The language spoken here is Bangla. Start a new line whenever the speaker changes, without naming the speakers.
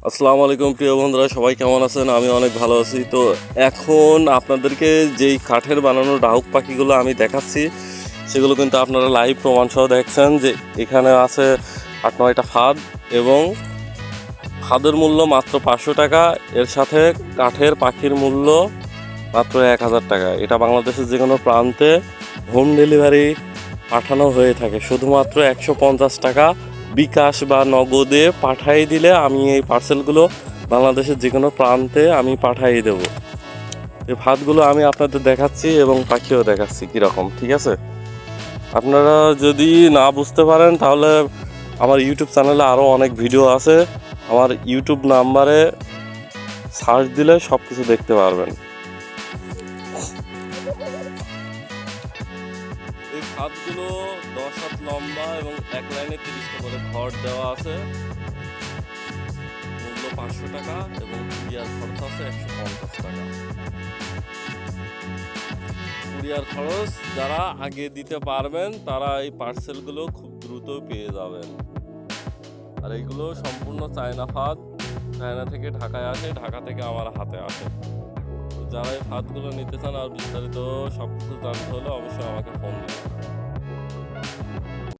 আসসালামু আলাইকুম প্রিয় বন্ধুরা, সবাই কেমন আছেন? আমি অনেক ভালো আছি। তো এখন আপনাদেরকে যেই কাঠের বানানো ডাহুক পাখিগুলো আমি দেখাচ্ছি, সেগুলো কিন্তু আপনারা লাইভ প্রমাণ সহ দেখছেন যে এখানে আছে 8-9টা ফাঁদ, এবং ফাঁদের মূল্য মাত্র 500 টাকা। এর সাথে কাঠের পাখির মূল্য মাত্র 1000 টাকা। এটা বাংলাদেশের যে কোনো প্রান্তে হোম ডেলিভারি পাঠানো হয়ে থাকে। শুধুমাত্র 150 টাকা বিকাশ বা নগদে পাঠিয়ে দিলে আমি এই পার্সেলগুলো বাংলাদেশের যে কোনো প্রান্তে আমি পাঠিয়ে দেব। এই ফাঁদগুলো আমি আপনাদের দেখাচ্ছি এবং পাখিও দেখাচ্ছি কীরকম, ঠিক আছে? আপনারা যদি না বুঝতে পারেন তাহলে আমার ইউটিউব চ্যানেলে আরও অনেক ভিডিও আছে। আমার ইউটিউব নাম্বারে সার্চ দিলে সব কিছু দেখতে পারবেন। এই খাতগুলো 10 হাত লম্বা এবং এক লাইনে 30টা করে ঘর দেওয়া আছে। মূল্য 500 টাকা এবং কুরিয়ার খরচ আছে 150 টাকা। কুরিয়ার খরচ যারা আগে দিতে পারবেন তারা এই পার্সেলগুলো খুব দ্রুত পেয়ে যাবেন। আর এইগুলো সম্পূর্ণ চায়না ফাঁদ। চায়না থেকে ঢাকায় আসে, ঢাকা থেকে আমার হাতে আসে। তো যারা এই ফাঁদগুলো নিতে চান আর বিস্তারিত সব কিছু জানতে হলে অবশ্যই আমাকে ফোন দিন।